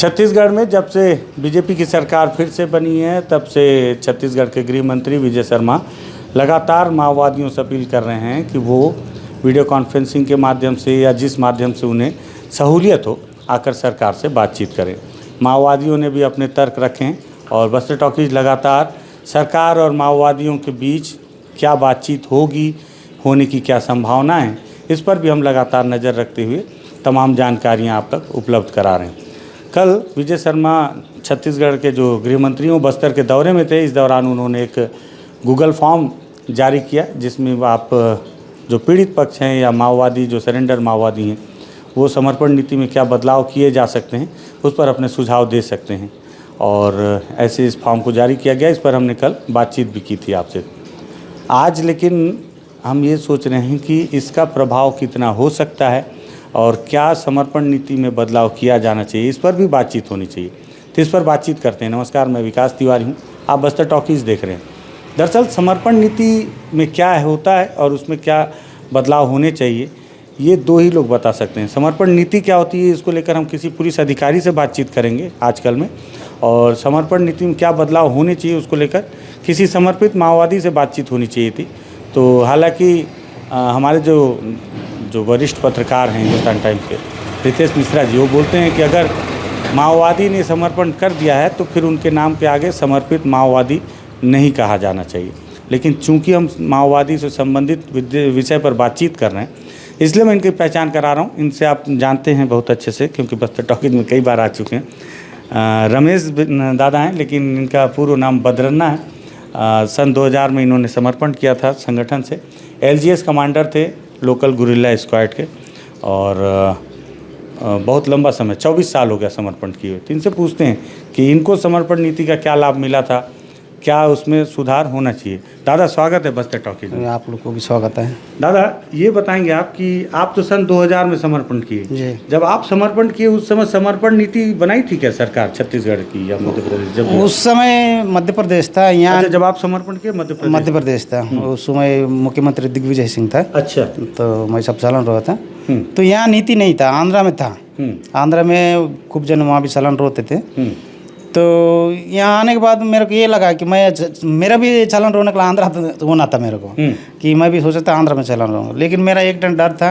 छत्तीसगढ़ में जब से बीजेपी की सरकार फिर से बनी है तब से छत्तीसगढ़ के गृह मंत्री विजय शर्मा लगातार माओवादियों से अपील कर रहे हैं कि वो वीडियो कॉन्फ्रेंसिंग के माध्यम से या जिस माध्यम से उन्हें सहूलियत हो आकर सरकार से बातचीत करें। माओवादियों ने भी अपने तर्क रखे हैं और बस्तर टॉकीज लगातार सरकार और माओवादियों के बीच क्या बातचीत होगी, होने की क्या संभावना है, इस पर भी हम लगातार नज़र रखते हुए तमाम जानकारियां आप तक उपलब्ध करा रहे हैं। कल विजय शर्मा छत्तीसगढ़ के जो गृह मंत्री वो बस्तर के दौरे में थे। इस दौरान उन्होंने एक गूगल फॉर्म जारी किया जिसमें आप जो पीड़ित पक्ष हैं या माओवादी जो सरेंडर माओवादी हैं वो समर्पण नीति में क्या बदलाव किए जा सकते हैं उस पर अपने सुझाव दे सकते हैं और ऐसे इस फॉर्म को जारी किया गया। इस पर हमने कल बातचीत भी की थी आपसे। आज लेकिन हम ये सोच रहे हैं कि इसका प्रभाव कितना हो सकता है और क्या समर्पण नीति में बदलाव किया जाना चाहिए, इस पर भी बातचीत होनी चाहिए। तो इस पर बातचीत करते हैं। नमस्कार, मैं विकास तिवारी हूँ, आप बस्तर टॉकीज़ देख रहे हैं। दरअसल समर्पण नीति में क्या होता है और उसमें क्या बदलाव होने चाहिए, ये दो ही लोग बता सकते हैं। समर्पण नीति क्या होती है, इसको लेकर हम किसी पुलिस अधिकारी से बातचीत करेंगे आजकल में, और समर्पण नीति में क्या बदलाव होने चाहिए उसको लेकर किसी समर्पित माओवादी से बातचीत होनी चाहिए थी। तो हालांकि हमारे जो वरिष्ठ पत्रकार हैं हिंदुस्तान टाइम्स के रितेश मिश्रा जी, वो बोलते हैं कि अगर माओवादी ने समर्पण कर दिया है तो फिर उनके नाम के आगे समर्पित माओवादी नहीं कहा जाना चाहिए। लेकिन चूंकि हम माओवादी से संबंधित विषय पर बातचीत कर रहे हैं इसलिए मैं इनकी पहचान करा रहा हूँ। इनसे आप जानते हैं बहुत अच्छे से क्योंकि बस्तर टॉकीज में कई बार आ चुके हैं। रमेश दादा हैं, लेकिन इनका पूर्व नाम बद्रन्ना है। सन 2000 में इन्होंने समर्पण किया था संगठन से। LGS कमांडर थे लोकल गुरिल्ला स्क्वाड के और बहुत लंबा समय 24 साल हो गया समर्पण किए हुए। तो इनसे पूछते हैं कि इनको समर्पण नीति का क्या लाभ मिला था, क्या उसमें सुधार होना चाहिए। दादा स्वागत है बस्तर टॉकीज में। आप लोग को भी स्वागत है। दादा ये बताएंगे आप कि आप तो सन 2000 में समर्पण किए, जब आप समर्पण किए उस समय समर्पण नीति बनाई थी क्या सरकार छत्तीसगढ़ की या मध्य प्रदेश? जब उस समय मध्य प्रदेश था यहाँ। अच्छा, जब आप समर्पण किए मध्य प्रदेश था। उस समय मुख्यमंत्री दिग्विजय सिंह था। अच्छा, तो मैं सब चलन रहा था। तो यहाँ नीति नहीं था, आंध्रा में था। आंध्रा में खूब जन वहाँ भी चलन रोते थे। तो यहाँ आने के बाद मेरे को ये लगा कि मेरा भी चालान रोने के लिए आंध्रा होना था मेरे को, कि मैं भी सोचा था आंध्रा में चालान रहूँगा। लेकिन मेरा एक डर था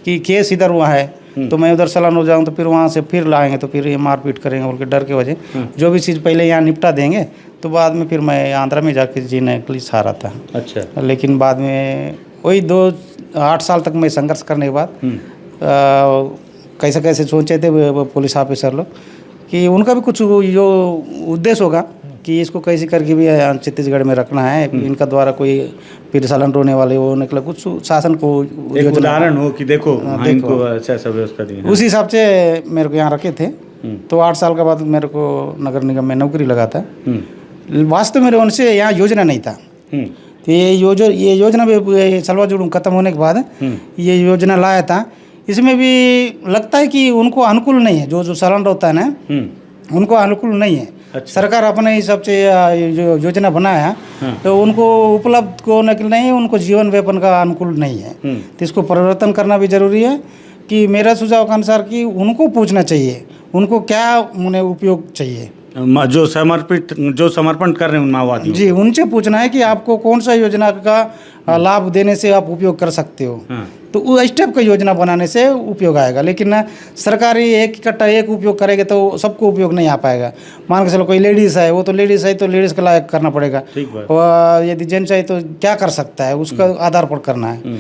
कि केस इधर हुआ है तो मैं उधर चालान हो जाऊँ तो फिर वहाँ से फिर लाएंगे तो फिर ये मारपीट करेंगे बोल के डर के वजह जो भी चीज़ पहले यहाँ निपटा देंगे तो बाद में फिर मैं आंध्रा में जाके जीने के लिए चाह रहा था। अच्छा। लेकिन बाद में वही 8 साल तक मैं संघर्ष करने के बाद कैसे कैसे सोचे थे पुलिस ऑफिसर लोग कि उनका भी कुछ जो उद्देश्य होगा कि इसको कैसे करके भी छत्तीसगढ़ में रखना है, इनका द्वारा कोई फिर चालान रोने वाले वो निकला कुछ शासन को एक उदाहरण हो कि देखो इनको ऐसा व्यवस्था दी है। उसी हिसाब से मेरे को यहाँ रखे थे। तो 8 साल के बाद मेरे को नगर निगम में नौकरी लगा था। वास्तव में उनसे यहाँ योजना नहीं था। तो ये योजना भी सलवा जुड़ूम खत्म होने के बाद ये योजना लाया था। इसमें भी लगता है कि उनको अनुकूल नहीं है, जो चालान होता है ना उनको अनुकूल नहीं है। अच्छा। सरकार अपने हिसाब से जो योजना बनाया तो उनको उपलब्ध होने के नहीं, उनको जीवन व्यापन का अनुकूल नहीं है। तो इसको परिवर्तन करना भी जरूरी है कि मेरा सुझाव के अनुसार कि उनको पूछना चाहिए उनको क्या उन्हें उपयोग चाहिए। जो समर्पण कर रहे हैं उन माओवादियों जी, उनसे पूछना है कि आपको कौन सा योजना का लाभ देने से आप उपयोग कर सकते हो। तो उस स्टेप का योजना बनाने से उपयोग आएगा। लेकिन सरकारी एक इकट्ठा एक उपयोग करेगा तो सबको उपयोग नहीं आ पाएगा। मान के चलो कोई लेडीज़ है, वो तो लेडीज़ है तो लेडीज़ का लायक करना पड़ेगा। और यदि जेंट्स है तो क्या कर सकता है उसका आधार पर करना है।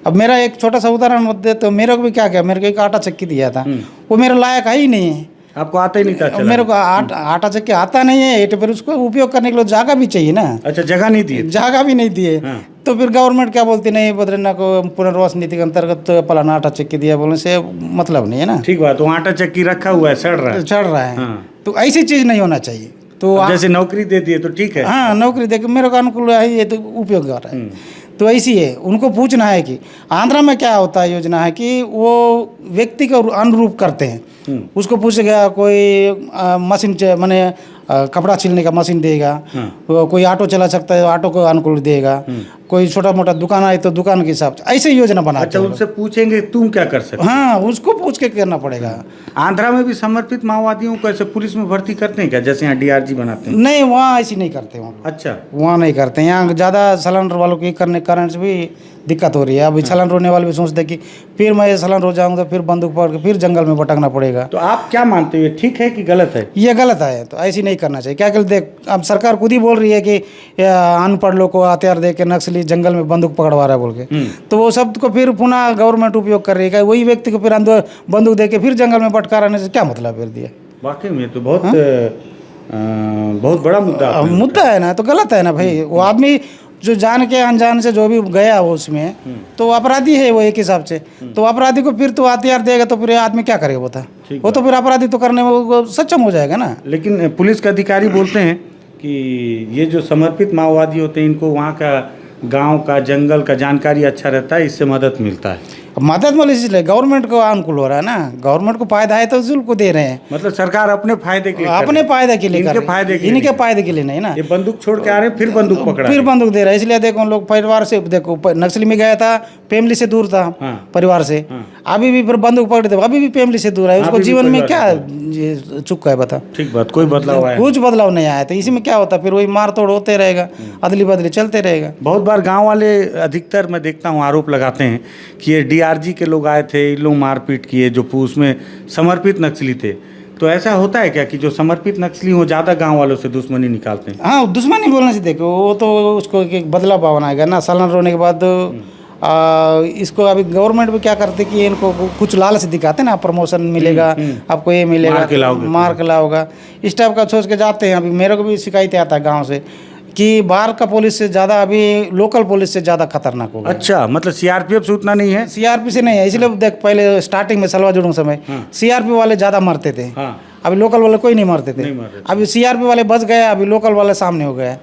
अब मेरा एक छोटा सा उदाहरण दे तो मेरे को भी क्या मेरे को एक आटा चक्की दिया था, वो मेरा लायक है ही नहीं है। आपको आता ही नहीं था? मेरे को आटा चक्की आता नहीं है तो फिर उसको उपयोग करने के लिए जगह भी चाहिए ना। अच्छा, जगह नहीं दी? जगह भी नहीं दिए। तो फिर गवर्नमेंट क्या बोलती नहीं, बद्रन्ना को पुनर्वास नीति के अंतर्गत पलाना आटा चक्की दिया बोलने से मतलब नहीं है ना। ठीक बात, तो आटा चक्की रखा हुआ है, चढ़ रहा है। तो ऐसी चीज़ नहीं होना चाहिए। तो जैसे नौकरी दे दिए तो ठीक है। हाँ, नौकरी दे के मेरे को अनुकूल है ये तो उपयोग कर रहा है। तो ऐसी है, उनको पूछना है कि आंध्रा में क्या होता है योजना है कि वो व्यक्ति को अनुरूप करते हैं। उसको पूछेगा कोई मशीन माने कपड़ा छिलने का मशीन देगा, कोई ऑटो चला सकता है ऑटो को अनुकूल देगा, कोई छोटा मोटा दुकान आए तो दुकान के हिसाब से ऐसे योजना बनाते अच्छा, हैं। उनसे पूछेंगे तुम क्या कर सकते हाँ, उसको पूछ के करना पड़ेगा। आंध्रा में भी समर्पित माओवादियों को ऐसे पुलिस में भर्ती करते हैं क्या, जैसे यहाँ डीआरजी बनाते हैं? नहीं, वहाँ ऐसी नहीं करते वहाँ। अच्छा, वहाँ नहीं करते। यहाँ ज़्यादा सिलेंडर वालों के करने के कारण से भी दिक्कत हो रही है। अभी सिलेंडर रोने वाले भी सोचते हैं कि फिर मैं सिलेंडर हो जाऊँगा तो फिर बंदूक पकड़ के फिर जंगल में भटकना पड़ेगा। तो आप क्या मानते हो, ये ठीक है कि गलत है? ये गलत है, तो ऐसी नहीं करना चाहिए। क्या कर देख, अब सरकार खुद ही बोल रही है कि अनपढ़ लोग को हथियार दे के नक्सली जंगल में बंदूक पकड़वा रहा है बोल के, तो वो शब्द को फिर पुनः गवर्नमेंट उपयोग कर रही है। वही व्यक्ति को फिर बंदूक दे के फिर जंगल में भटका रहने से क्या मतलब फिर दिया? वाकई में तो बहुत बड़ा मुद्दा है ना, तो गलत है ना भाई। वो आदमी जो जान के अनजान से जो भी गया हो उसमें, तो अपराधी है वो एक हिसाब से। तो अपराधी को फिर तो हथियार देगा तो फिर आदमी क्या करेगा बता? वो तो फिर अपराधी तो करने में वो सक्षम हो जाएगा ना। लेकिन पुलिस के अधिकारी बोलते हैं कि ये जो समर्पित माओवादी होते हैं इनको वहाँ का गांव का जंगल का जानकारी अच्छा रहता है, इससे मदद मिलता है। मदद मिले इसलिए गवर्नमेंट को अनुकूल हो रहा है ना, गवर्नमेंट को फायदा है तो उनको दे रहे हैं। मतलब सरकार अपने फायदे के लिए अपने फायदे के लिए इनके फायदे के लिए इनके फायदे के लिए नहीं ना। ये बंदूक छोड़ के आ रहे हैं फिर बंदूक पकड़ा फिर बंदूक दे रहा है। इसलिए देखो उन लोग परिवार से, देखो नक्सली में गया था, फैमिली से दूर था, परिवार से। अभी भी फिर बंदूक पकड़े थे, अभी भी फैमिली से दूर है। उसको जीवन में क्या चुका है बता? ठीक बात, कोई बदलाव आया? कुछ बदलाव नहीं आया। तो इसी में क्या होता, फिर वही मार तोड़ होते रहेगा, अदली बदली चलते रहेगा। बहुत बार गांव वाले अधिकतर मैं देखता हूँ आरोप लगाते हैं कि ये डीआरजी के लोग आए थे, इन लोग मारपीट किए जो उसमें समर्पित नक्सली थे। तो ऐसा होता है क्या कि जो समर्पित नक्सली हो ज़्यादा गांव वालों से दुश्मनी निकालते हैं? हाँ, दुश्मनी बोलने से देखो वो तो उसको एक बदला भावना आएगा ना। सालन रोने के बाद इसको अभी गवर्नमेंट भी क्या करते कि इनको कुछ लालच दिखाते ना, प्रमोशन मिलेगा, आपको ये मिलेगा, मार के लाओगा, इस टाइप का सोच के जाते हैं। अभी मेरे को भी शिकायतें आता है गाँव से कि बाहर का पुलिस से ज़्यादा अभी लोकल पुलिस से ज़्यादा खतरनाक होगा। अच्छा, मतलब सीआरपीएफ से उतना नहीं है? सीआरपी से नहीं है। इसलिए देख, पहले स्टार्टिंग में सलवा जुड़ूं समय सीआरपी वाले ज़्यादा मरते थे। अभी लोकल वाले कोई नहीं मरते थे। अभी सीआरपी वाले बच गए, अभी लोकल वाले सामने हो गए।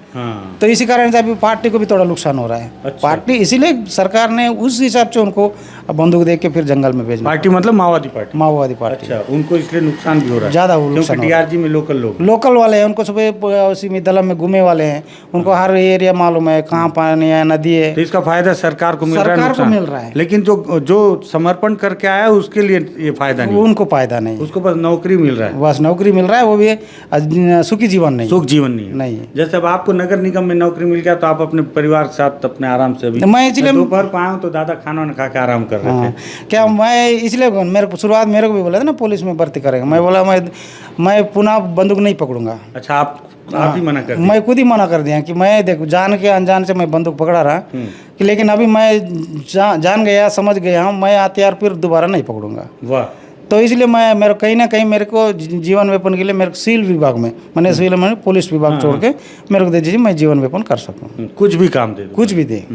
तो इसी कारण से अभी पार्टी को भी थोड़ा नुकसान हो रहा है। अच्छा। पार्टी इसीलिए सरकार ने उस हिसाब से उनको बंदूक दे के फिर जंगल में भेजना। पार्टी मतलब माओवादी पार्टी? माओवादी पार्टी। अच्छा, उनको इसलिए नुकसान भी हो रहा है ज़्यादा, क्योंकि डीआरजी में लोकल वाले हैं, उनको सुबह उसी में दलम में घूमे वाले हैं, उनको हर एरिया मालूम है, कहाँ पानी है, नदी है। तो इसका फायदा सरकार को मिल रहा है। लेकिन जो समर्पण करके आया उसके लिए ये फायदा नहीं, उनको फायदा नहीं, उसको बस नौकरी मिल रहा है। बस नौकरी मिल रहा है, वो भी सुखी जीवन नहीं। सुख जीवन नहीं। जैसे अब आपको नगर निगम में नौकरी मिल गया तो आप अपने परिवार के साथ अपने आराम से, अभी मैं इसलिए दोपहर को आया हूँ तो दादा खाना खा के आराम कर रहे थे। क्या मैं इसलिए मेरे को शुरुआत मेरे को भी बोला था ना पुलिस में भर्ती करेगा, मैं बोला मैं पुनः बंदूक नहीं पकड़ूंगा। अच्छा, आप ही मना कर दिया? मैं खुद ही मना कर दिया कि मैं देखो जान के अनजान से मैं बंदूक पकड़ा रहा कि, लेकिन अभी मैं जान गया, समझ गया हूँ, मैं हथियार फिर दोबारा नहीं पकड़ूंगा। वाह। तो इसलिए मैं मेरे कहीं ना कहीं मेरे को जीवन वेपन के लिए मेरे को सिविल विभाग में, मैंने सिविल में पुलिस विभाग छोड़ के मेरे को दे दीजिए, मैं जीवन वेपन कर सकूँ, कुछ भी काम दे, कुछ भी दे।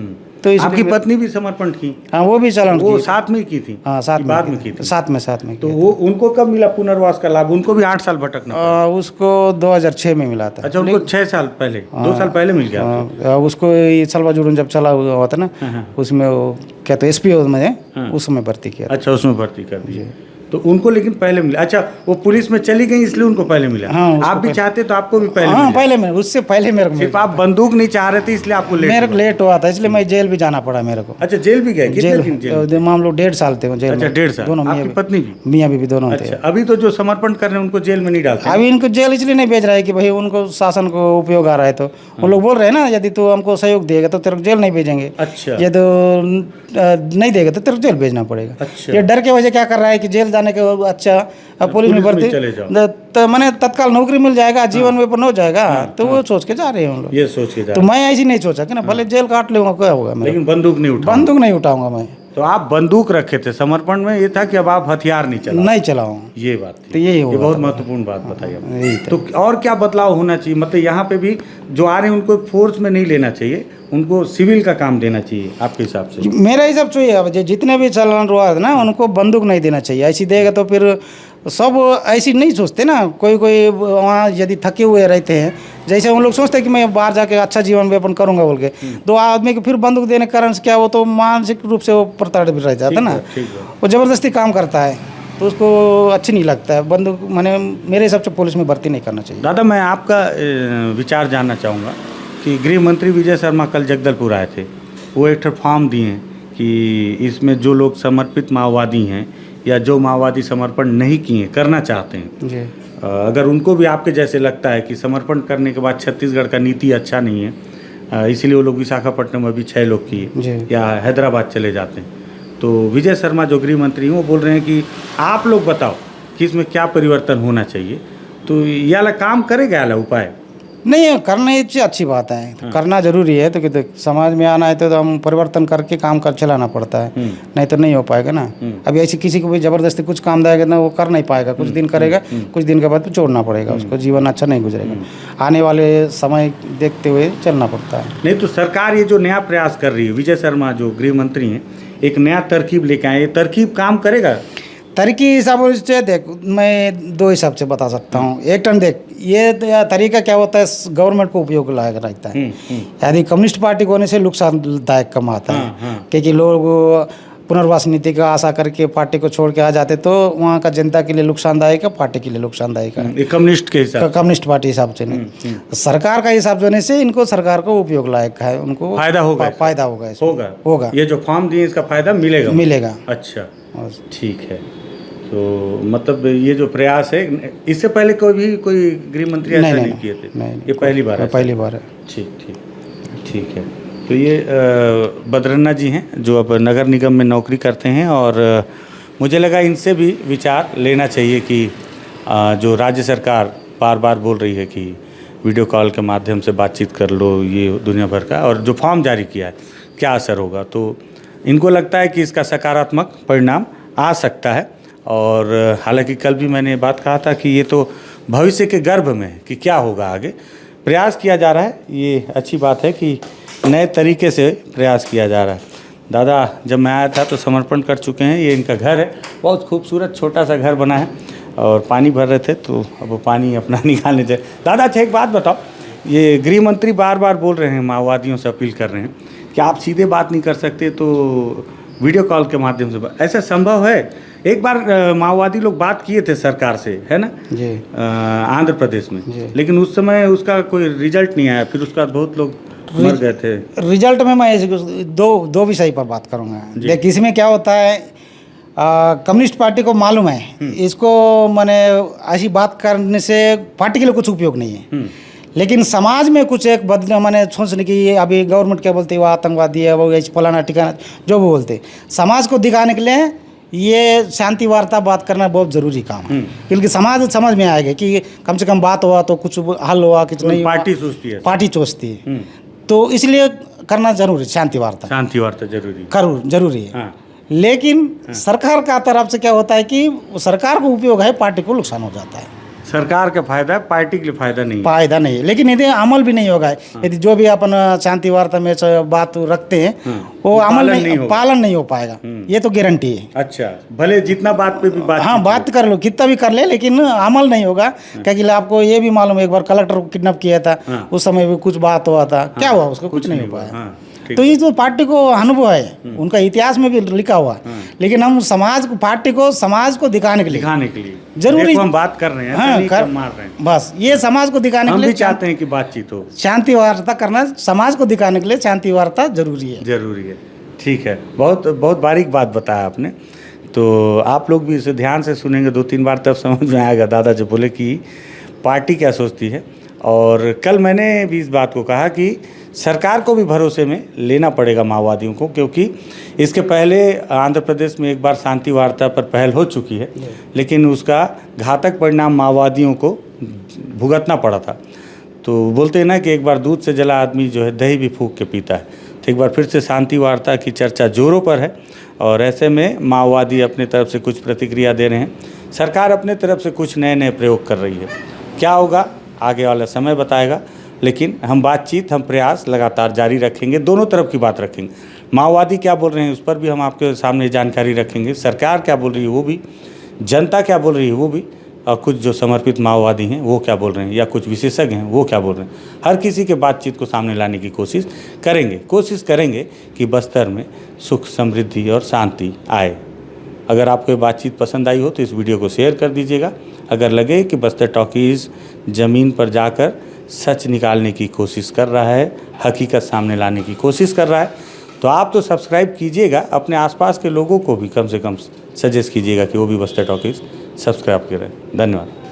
तो आपकी पत्नी भी समर्पण की? हाँ, वो भी चलन, वो साथ में की थी? हाँ, साथ बाद में की थी। साथ में। तो वो उनको कब मिला पुनर्वास का लाभ? उनको भी 8 साल भटकना? उसको 2006 में मिला था। अच्छा, उनको 6 साल पहले, 2 साल पहले मिल गया उसको। सलवा जुड़ून जब चला हुआ था ना, उसमें वो क्या तो एसपी में उसमें भर्ती किया। अच्छा, उसमें भर्ती कर दिए तो उनको, लेकिन पहले मिला। अच्छा, वो पुलिस में चली गई इसलिए उनको पहले मिला। हाँ, आप भी चाहते तो आपको भी पहले? हाँ, पहले मिला, उससे पहले मेरे को। सिर्फ आप बंदूक नहीं चाह रहे थे इसलिए आपको मेरे को लेट हुआ था, इसलिए मैं जेल भी जाना पड़ा मेरे को। अच्छा, जेल भी गए? कितने दिन जेल? हम लोग 1.5 साल थे जेल। अच्छा, 1.5 साल। दोनों? आपकी पत्नी भी? मियाँ बीवी दोनों थे। अच्छा, अभी तो जो समर्पण कर रहे हैं उनको जेल में नहीं डालते? अभी इनको जेल इसलिए नहीं भेज रहा है कि भाई उनको शासन को उपयोग आ रहा है, तो वो लोग बोल रहे हैं ना यदि तू हमको सहयोग देगा तो तेरे को जेल नहीं भेजेंगे। अच्छा। ये तो नहीं देगा तो तेरे को जेल भेजना पड़ेगा। अच्छा। ये डर के वजह क्या कर रहा है कि जेल जाने के अच्छा पुलिस में भर्ती तो मैंने तत्काल नौकरी मिल जाएगा, जीवन वेपन हो जाएगा, तो वो सोच के जा रहे हैं हम लोग। ये सोच के जा, तो मैं ऐसी नहीं सोचा कि ना भले जेल काट लूंगा, क्या होगा, लेकिन बंदूक नहीं उठाऊंगा मैं। तो आप बंदूक रखे थे समर्पण में, ये था कि अब आप हथियार नहीं चलाओ। ये बात थी। तो ये बहुत महत्वपूर्ण बात बताई आपने। तो और क्या बदलाव होना चाहिए? मतलब यहाँ पे भी जो आ रहे हैं उनको फोर्स में नहीं लेना चाहिए, उनको सिविल का काम देना चाहिए आपके हिसाब से? मेरा हिसाब चाहिए, अब जितने भी चलन रहा है ना उनको बंदूक नहीं देना चाहिए। ऐसी देगा तो फिर सब ऐसी नहीं सोचते ना, कोई वहाँ यदि थके हुए रहते हैं, जैसे उन लोग सोचते हैं कि मैं बाहर जाके अच्छा जीवन व्यापन करूँगा बोल के, दो आदमी को फिर बंदूक देने के कारण से क्या, वो तो मानसिक रूप से वो प्रताड़ित रह जाता है ना, वो ज़बरदस्ती काम करता है। तो उसको अच्छी नहीं लगता है। बंदूक मैंने मेरे हिसाब से पुलिस में भर्ती नहीं करना चाहिए। दादा, मैं आपका विचार जानना चाहूँगा कि गृह मंत्री विजय शर्मा कल जगदलपुर आए थे। वो एक फॉर्म दिए हैं कि इसमें जो लोग समर्पित माओवादी हैं या जो माओवादी समर्पण नहीं किए करना चाहते हैं, जी अगर उनको भी आपके जैसे लगता है कि समर्पण करने के बाद छत्तीसगढ़ का नीति अच्छा नहीं है, इसीलिए वो लोग विशाखापट्टनम में भी 6 लोग किए या हैदराबाद चले जाते हैं, तो विजय शर्मा जो गृह मंत्री हैं वो बोल रहे हैं कि आप लोग बताओ कि इसमें क्या परिवर्तन होना चाहिए। तो यह वाला काम करेगा, वाला उपाय नहीं करने से अच्छी बात है। तो करना जरूरी है। तो समाज में आना है तो हम परिवर्तन करके काम कर चलाना पड़ता है, नहीं तो नहीं हो पाएगा ना। अभी ऐसे किसी को भी जबरदस्ती कुछ काम देगा ना, वो कर नहीं पाएगा। कुछ दिन करेगा, कुछ दिन के बाद तो छोड़ना पड़ेगा उसको, जीवन अच्छा नहीं गुजरेगा। आने वाले समय देखते हुए चलना पड़ता है। नहीं तो सरकार ये जो नया प्रयास कर रही है, विजय शर्मा जो गृह मंत्री हैं एक नया तरकीब लेके आए, ये तरकीब काम करेगा? तरीके हिसाब से देख, मैं 2 हिसाब से बता सकता हूँ। एक टन देख, ये तरीका क्या होता है, गवर्नमेंट को उपयोग लायक रहता है। यदि कम्युनिस्ट पार्टी को होने से नुकसानदायक कम आता है, क्योंकि लोग पुनर्वास नीति का आशा करके पार्टी को छोड़ के आ जाते, तो वहाँ का जनता के लिए नुकसानदायक है, पार्टी के लिए नुकसानदायक है। कम्युनिस्ट के हिसाब, कम्युनिस्ट पार्टी हिसाब से नहीं, सरकार का हिसाब से होने से इनको सरकार को उपयोग लायक है, उनको फायदा होगा, फायदा होगा, होगा। ये जो फॉर्म दिए इसका फायदा मिलेगा। अच्छा, ठीक है। तो मतलब ये जो प्रयास है, इससे पहले कोई गृह मंत्री ऐसा नहीं किए थे? ये पहली बार है? पहली बार है। ठीक है। तो ये बद्रन्ना जी हैं जो अब नगर निगम में नौकरी करते हैं, और मुझे लगा इनसे भी विचार लेना चाहिए कि जो राज्य सरकार बार बार बोल रही है कि वीडियो कॉल के माध्यम से बातचीत कर लो, ये दुनिया भर का, और जो फॉर्म जारी किया है क्या असर होगा। तो इनको लगता है कि इसका सकारात्मक परिणाम आ सकता है। और हालांकि कल भी मैंने बात कहा था कि ये तो भविष्य के गर्भ में है कि क्या होगा आगे। प्रयास किया जा रहा है, ये अच्छी बात है कि नए तरीके से प्रयास किया जा रहा है। दादा जब मैं आया था तो समर्पण कर चुके हैं। ये इनका घर है, बहुत खूबसूरत छोटा सा घर बना है, और पानी भर रहे थे तो अब वो पानी अपना निकालने जाए। दादा अच्छा एक बात बताओ, ये गृह मंत्री बार बार बोल रहे हैं, माओवादियों से अपील कर रहे हैं कि आप सीधे बात नहीं कर सकते तो वीडियो कॉल के माध्यम से, ऐसा संभव है? एक बार माओवादी लोग बात किए थे सरकार से, है ना जी, आंध्र प्रदेश में, लेकिन उस समय उसका कोई रिजल्ट नहीं आया, फिर उसके बाद बहुत लोग मर गए थे। रिजल्ट में मैं दो विषय पर बात करूँगा। देख, इसमें क्या होता है, कम्युनिस्ट पार्टी को मालूम है इसको मैंने ऐसी बात करने से पार्टी के लिए कुछ उपयोग नहीं है, लेकिन समाज में कुछ एक मैंने सोचने की, ये अभी गवर्नमेंट क्या बोलती है, वो आतंकवादी है, वो फलाना ठिकाना जो भी बोलते, समाज को दिखाने के लिए ये शांति वार्ता बात करना बहुत ज़रूरी काम है। क्योंकि समाज समझ में आएगा कि कम से कम बात हुआ तो कुछ हल हुआ, कुछ नहीं। पार्टी सोचती है, तो इसलिए करना जरूरी, शांति वार्ता जरूरी है। हाँ। लेकिन सरकार का तरफ से क्या होता है कि सरकार को उपयोग है, पार्टी को नुकसान हो जाता है। सरकार का फायदा है, पार्टी के लिए फायदा नहीं। लेकिन यदि अमल भी नहीं होगा, यदि जो भी अपन शांति वार्ता में बात रखते हैं वो पालन नहीं हो पाएगा, ये तो गारंटी है। अच्छा, भले जितना बात पे भी बात, हाँ बात कर लो, कितना भी कर ले, लेकिन अमल नहीं होगा। क्योंकि आपको ये भी मालूम है, एक बार कलेक्टर को किडनैप किया था, उस समय भी कुछ बात हुआ था, क्या हुआ उसको, कुछ नहीं हो पाया। तो ये जो पार्टी को अनुभव है, उनका इतिहास में भी लिखा हुआ, लेकिन हम समाज को दिखाने के लिए जरूरी हम बात कर रहे हैं, मार रहे हैं, बस ये समाज को दिखाने के लिए चाहते हैं कि बातचीत हो, शांति वार्ता करना, समाज को दिखाने के लिए शांति वार्ता जरूरी है। ठीक है, बहुत बहुत बारीक बात बताया आपने। तो आप लोग भी इसे ध्यान से सुनेंगे 2-3 बार, तब समझ में आएगा दादा जो बोले कि पार्टी क्या सोचती है। और कल मैंने भी इस बात को कहा कि सरकार को भी भरोसे में लेना पड़ेगा माओवादियों को, क्योंकि इसके पहले आंध्र प्रदेश में एक बार शांति वार्ता पर पहल हो चुकी है, लेकिन उसका घातक परिणाम माओवादियों को भुगतना पड़ा था। तो बोलते हैं ना कि एक बार दूध से जला आदमी जो है दही भी फूंक के पीता है। तो एक बार फिर से शांति वार्ता की चर्चा जोरों पर है, और ऐसे में माओवादी अपने तरफ से कुछ प्रतिक्रिया दे रहे हैं, सरकार अपने तरफ से कुछ नए प्रयोग कर रही है। क्या होगा आगे वाला समय बताएगा, लेकिन हम प्रयास लगातार जारी रखेंगे, दोनों तरफ की बात रखेंगे। माओवादी क्या बोल रहे हैं उस पर भी हम आपके सामने जानकारी रखेंगे, सरकार क्या बोल रही है वो भी, जनता क्या बोल रही है वो भी, और कुछ जो समर्पित माओवादी हैं वो क्या बोल रहे हैं, या कुछ विशेषज्ञ हैं वो क्या बोल रहे हैं। हर किसी के बातचीत को सामने लाने की कोशिश करेंगे कि बस्तर में सुख, समृद्धि और शांति आए। अगर आपको ये बातचीत पसंद आई हो तो इस वीडियो को शेयर कर दीजिएगा। अगर लगे कि बस्तर टॉकीज़ ज़मीन पर जाकर सच निकालने की कोशिश कर रहा है, हकीकत सामने लाने की कोशिश कर रहा है, तो आप तो सब्सक्राइब कीजिएगा, अपने आसपास के लोगों को भी कम से कम सजेस्ट कीजिएगा कि वो भी बस्तर टॉकीज़ सब्सक्राइब करें। धन्यवाद।